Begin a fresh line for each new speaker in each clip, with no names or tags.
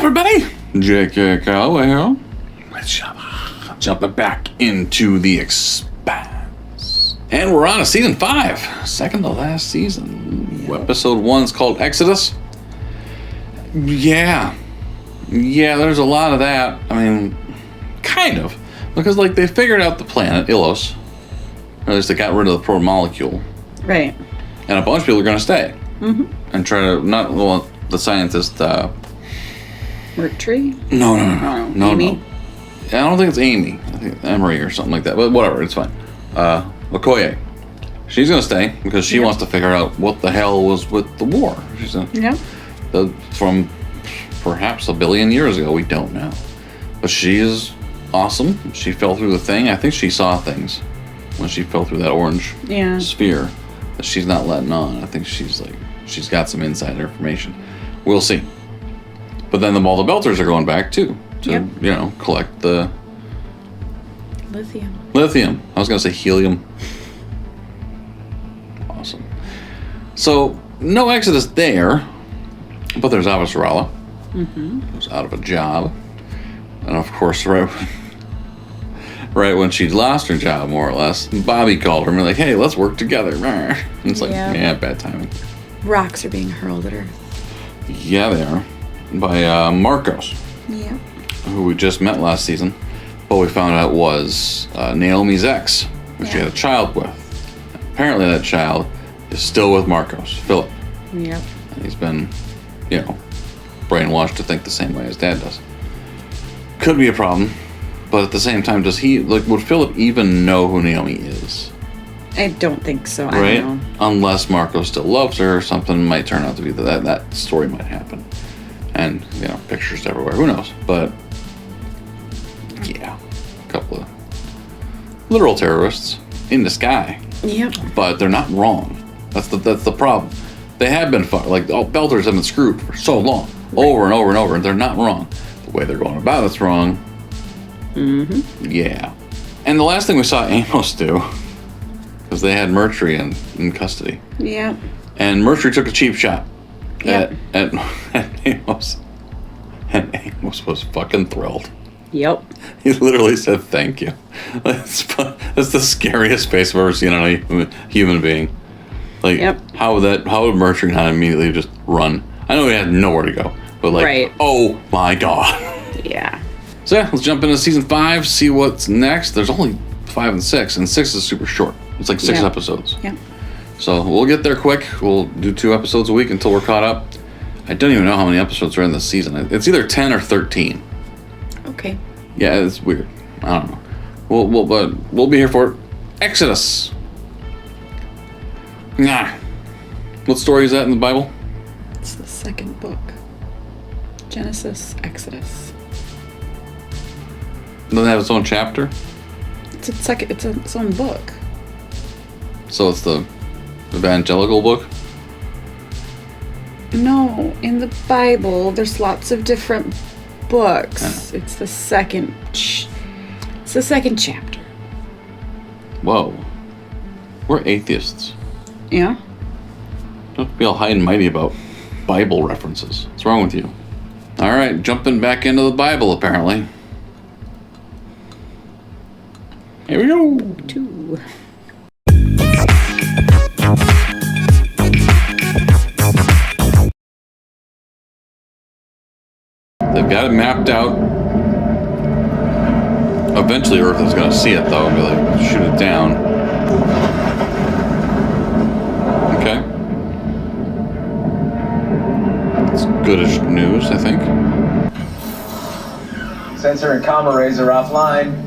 everybody? J.K. Calloway here. With Siobhan. Jumping back into the Expanse. And we're on to season 5. Second to last season. Yep. Episode 1 is called Exodus. Yeah, there's a lot of that. I mean, kind of. Because, like, they figured out the planet, Ilos. Or at least they got rid of the protomolecule.
Right.
And a bunch of people are going to stay.
Mm-hmm.
And try to, not, well, the scientist,
Mertry?
No.
Amy?
I don't think it's Amy. I think Emery or something like that. But whatever, it's fine. Okoye. She's going to stay because she wants to figure out what the hell was with the war. She's from perhaps a billion years ago. We don't know. But she is awesome. She fell through the thing. I think she saw things when she fell through that orange sphere that she's not letting on. I think she's got some insider information. We'll see. But then all the Belters are going back too to collect the lithium. I was gonna say helium. Awesome. So no Exodus there, but there's Avasarala. Who's out of a job, and of course right when she lost her job, more or less, Bobby called her and like, "Hey, let's work together." And it's like, bad timing.
Rocks are being hurled at her.
Yeah, they are. By Marcos.
Yeah.
Who we just met last season, but we found out was Naomi's ex, who she had a child with. Apparently that child is still with Marcos, Philip.
Yep.
And he's been, brainwashed to think the same way his dad does. Could be a problem, but at the same time, would Philip even know who Naomi is?
I don't think so.
Right?
I don't know.
Unless Marcos still loves her, or something might turn out to be that story might happen. And, pictures everywhere. Who knows? But, a couple of literal terrorists in the sky.
Yep.
But they're not wrong. That's the problem. They have been fucked. Like, all Belters have been screwed for so long. Right. Over and over and over. And they're not wrong. The way they're going about it's wrong.
Mm-hmm.
Yeah. And the last thing we saw Amos do, because they had Mercury in custody.
Yeah.
And Mercury took a cheap shot.
Yep.
At Amos. And Amos was fucking thrilled.
Yep.
He literally said thank you. That's the scariest face I've ever seen on a human being. Like, how would Mercury not immediately just run? I know he had nowhere to go, but oh my god.
Yeah.
So let's jump into season 5, see what's next. There's only 5 and 6, and 6 is super short. It's like 6 episodes.
Yeah.
So we'll get there quick. We'll do 2 episodes a week until we're caught up. I don't even know how many episodes are in this season. It's either 10 or 13.
Okay.
Yeah, it's weird. I don't know. We'll be here for it. Exodus. What story is that in the Bible?
It's the second book. Genesis, Exodus.
Doesn't it have its own chapter?
It's its own book.
So it's the evangelical book?
No, in the Bible, there's lots of different books. It's the second. It's the second chapter.
Whoa, we're atheists.
Yeah.
Don't be all high and mighty about Bible references. What's wrong with you? All right, jumping back into the Bible apparently. Here we go.
2.
They've got it mapped out. Eventually Earth is going to see it though and be like, shoot it down. Okay. It's goodish news, I think.
Sensor and comm arrays are offline.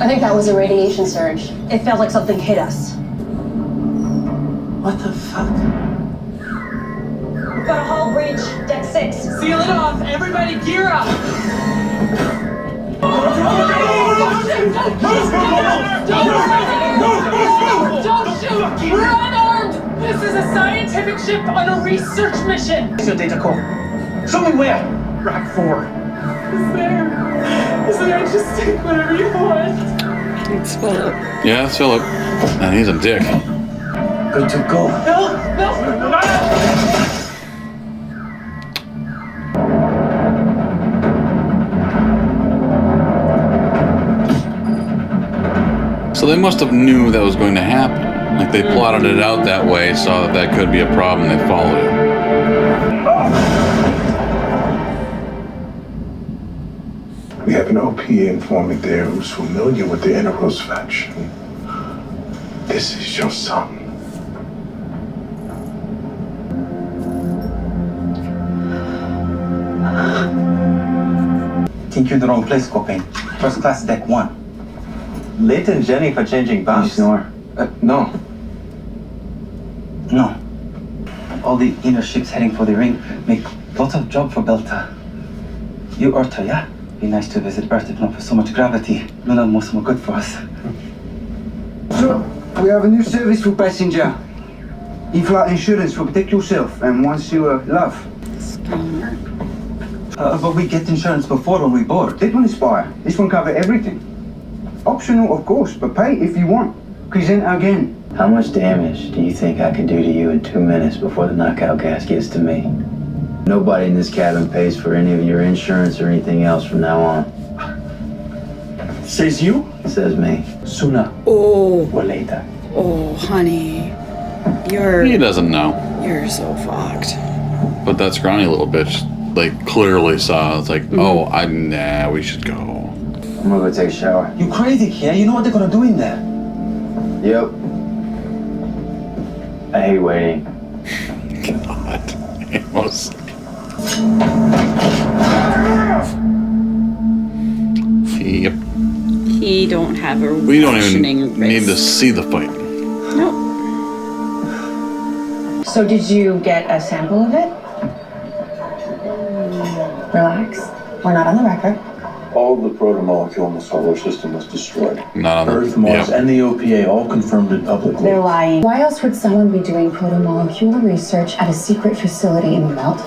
I think that was a radiation surge. It felt like something hit us.
What the fuck?
We've got a hull breach, deck 6.
Seal it off! Everybody gear up!
Don't shoot! We're unarmed! This is a scientific ship on a research mission!
It's your data core. Show me where! Rack 4.
Is there? Just take whatever you want.
It's Philip.
Yeah, it's Philip. And he's a dick.
Good to go.
No!
So they must have knew that was going to happen. Like they plotted it out that way, saw that that could be a problem, they followed it.
We have an OPA informant there who's familiar with the Inner faction. This is your son.
Think you're the wrong place, Copain. First class deck 1.
Late and Jenny for changing bombs.
You snore.
No.
No. All the inner ships heading for the ring make lots of job for Belta. You Earther, yeah? Be nice to visit Earth if not for so much gravity. None of most more good for us.
So, we have a new service for passenger. In-flight insurance for protect yourself and once you love.
But we get insurance before when we board.
This one is fire. This one cover everything. Optional, of course, but pay if you want. Present again.
How much damage do you think I could do to you in 2 minutes before the knockout gas gets to me? Nobody in this cabin pays for any of your insurance or anything else from now on.
Says you?
Says me.
Sooner
Oh,
or later.
oh, honey.
He doesn't know.
You're so fucked.
But that scrawny little bitch, like, clearly saw. It's like, oh, we should go.
I'm gonna go take a shower.
You crazy, kid? You know what they're gonna do in there?
Yep. I hate waiting.
God. It was. Yep.
He don't have a
We don't even
rationing
need to
wrist.
see the fight.
Nope.
So did you get a sample of it? Relax. We're not on the record.
All the protomolecule in the solar system was destroyed.
Not on the
Earth, Mars,
yep.
and the OPA all confirmed it publicly.
They're lying. Why else would someone be doing protomolecule research at a secret facility in the melt?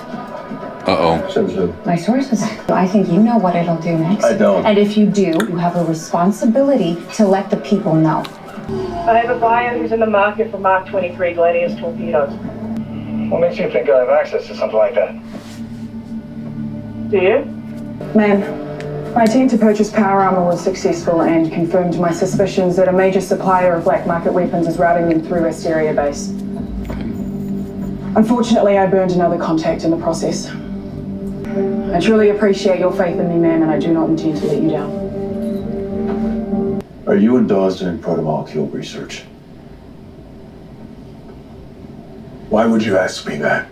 Uh-oh.
Says who?
My sources. I think you know what it'll do next.
I don't.
And if you do, you have a responsibility to let the people know.
I have a buyer who's in the market for Mark 23 Gladius torpedoes.
What makes you think I have access to something like that?
Do you?
Ma'am, my attempt to purchase power armor was successful and confirmed my suspicions that a major supplier of black market weapons is routing them through Asteria base. Unfortunately, I burned another contact in the process. I truly appreciate your faith in me, ma'am, and I do not intend to let you down.
Are you and Dawes doing protomolecule research? Why would you ask me that?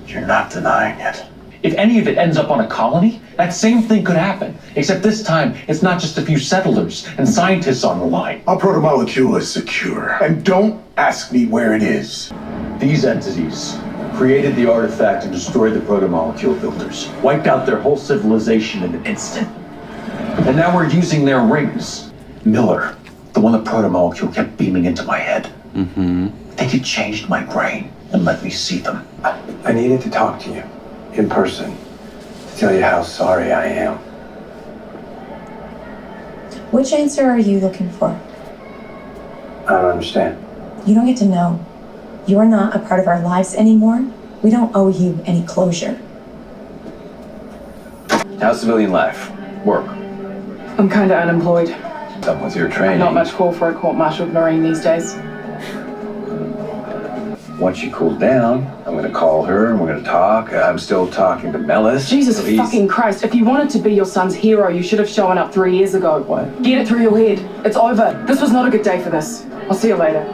You're not denying it.
If any of it ends up on a colony, that same thing could happen. Except this time, it's not just a few settlers and scientists on the line.
Our protomolecule is secure. And don't ask me where it is.
These entities created the artifact and destroyed the protomolecule filters. Wiped out their whole civilization in an instant. And now we're using their rings. Miller, the one the protomolecule kept beaming into my head. I think it changed my brain and let me see them.
I needed to talk to you. In person, to tell you how sorry I am.
Which answer are you looking for?
I don't understand.
You don't get to know. You're not a part of our lives anymore. We don't owe you any closure.
How's civilian life? Work?
I'm kinda unemployed.
What's up with your training?
Not much call for a court-martialed Marine these days.
Once she cools down, I'm gonna call her and we're gonna talk. I'm still talking to Melis.
Jesus
Please.
fucking Christ, if you wanted to be your son's hero, you should have shown up 3 years ago.
What?
Get it through your head. It's over. This was not a good day for this. I'll see you later.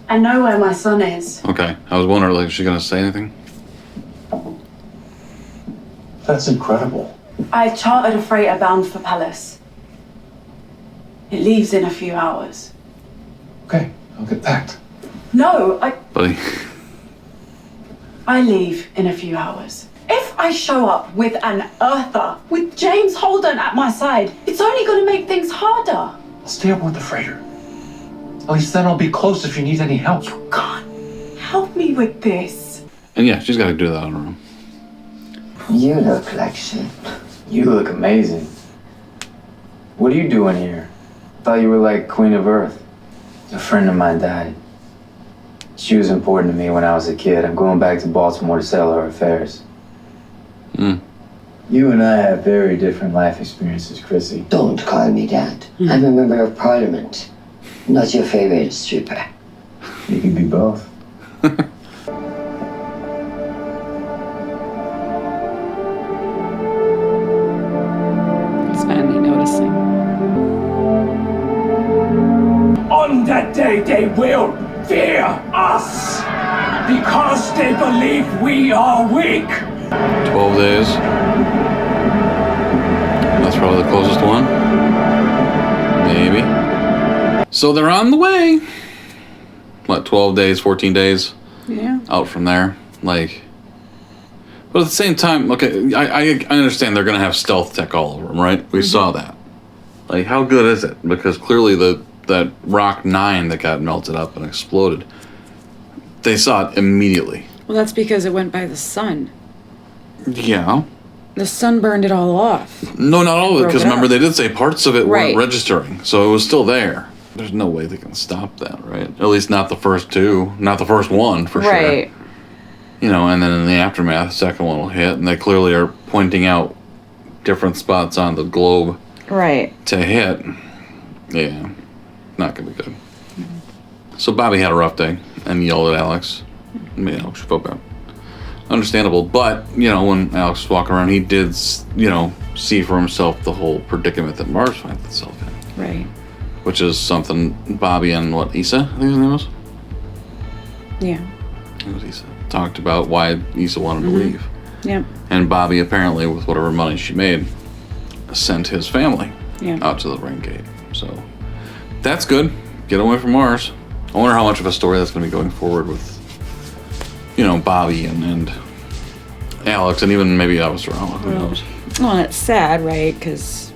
I know where my son is.
Okay. I was wondering, like, is she going to say anything?
That's incredible.
I've chartered a freighter bound for Palace. It leaves in a few hours.
Okay, I'll get packed.
No,
Buddy.
I leave in a few hours. If I show up with an Earther, with James Holden at my side, it's only going to make things harder.
Stay aboard the freighter. At least then I'll be close if you need any help.
You can't help me with this.
And yeah, she's got to do that on her own.
You look like shit. You look amazing. What are you doing here? Thought you were like Queen of Earth. A friend of mine died. She was important to me when I was a kid. I'm going back to Baltimore to settle her affairs. You and I have very different life experiences, Chrissy.
Don't call me that. I'm a member of parliament, not your favorite stripper.
You can be both.
It's finally noticing.
On that day, they will fear us because they believe we are weak.
12 days. That's probably the closest one. Maybe. So they're on the way. What, 12 days, 14 days?
Yeah.
Out from there. Like, but at the same time, okay, I understand they're going to have stealth tech all over them, right? We saw that. Like, how good is it? Because clearly that Rock 9 that got melted up and exploded, they saw it immediately.
Well, that's because it went by the sun.
Yeah.
The sun burned it all off.
No, not all of it, because remember,
up.
they did say parts of it
Right.
weren't registering, so it was still there. There's no way they can stop that, right? At least not the first two, not the first one, for
Right.
sure. You know, and then in the aftermath, the second one will hit, and they clearly are pointing out different spots on the globe
Right.
to hit. Yeah, not gonna be good. So Bobby had a rough day and yelled at Alex. Made Alex felt bad. Understandable, but, you know, when Alex was walking around, he did, you know, see for himself the whole predicament that Mars finds itself in.
Right.
Which is something Bobby and, Issa, I think his name was?
Yeah.
It was Issa. Talked about why Issa wanted to leave.
Yep.
And Bobby, apparently, with whatever money she made, sent his family out to the ring gate. So, that's good. Get away from Mars. I wonder how much of a story that's going to be going forward with, you know, Bobby and Alex, and even maybe Avasarala. Who knows?
Well, and it's sad, right? Because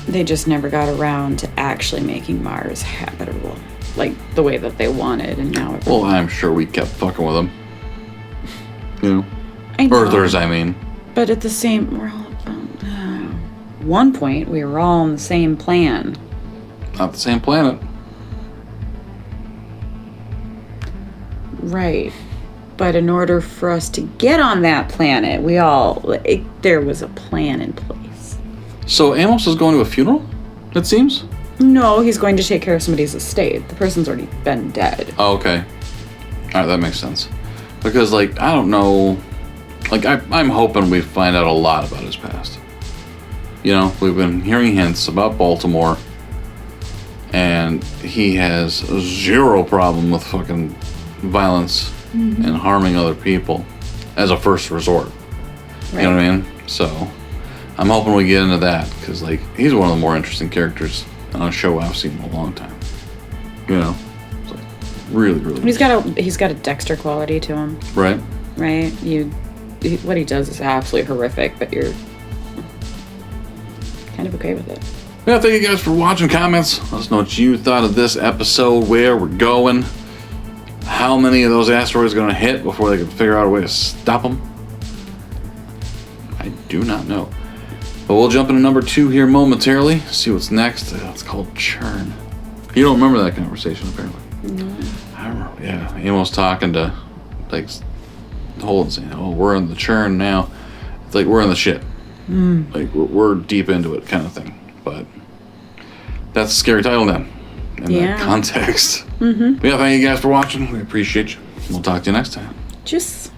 they just never got around to actually making Mars habitable, like the way that they wanted, and now.
Well, I'm sure we kept fucking with them. You know,
I know.
Earthers, I mean.
But at the same, we're all. One point, we were all on the same plan.
Not the same planet.
Right. But in order for us to get on that planet, there was a plan in place.
So Amos is going to a funeral, it seems?
No, he's going to take care of somebody's estate. The person's already been dead.
Oh, okay. Alright, that makes sense. Because, like, I don't know. Like, I'm hoping we find out a lot about his past. You know, we've been hearing hints about Baltimore. And he has zero problem with fucking violence and harming other people as a first resort. Right. You know what I mean? So, I'm hoping we get into that. Because, like, he's one of the more interesting characters on a show I've seen in a long time. You know? It's like, really, really.
He's got a Dexter quality to him.
Right.
Right? What he does is absolutely horrific, but you're kind of okay with it.
Yeah, thank you guys for watching. Comments. Let us know what you thought of this episode, where we're going, how many of those asteroids are going to hit before they can figure out a way to stop them. I do not know. But we'll jump into number 2 here momentarily. See what's next. It's called Churn. You don't remember that conversation, apparently.
No.
I remember, yeah. Amos talking to, like, Holden saying, oh, we're in the churn now. It's like, we're in the shit. Like, we're deep into it kind of thing. But that's a scary title then, in that context. But yeah, thank you guys for watching. We appreciate you. We'll talk to you next time.
Tschüss.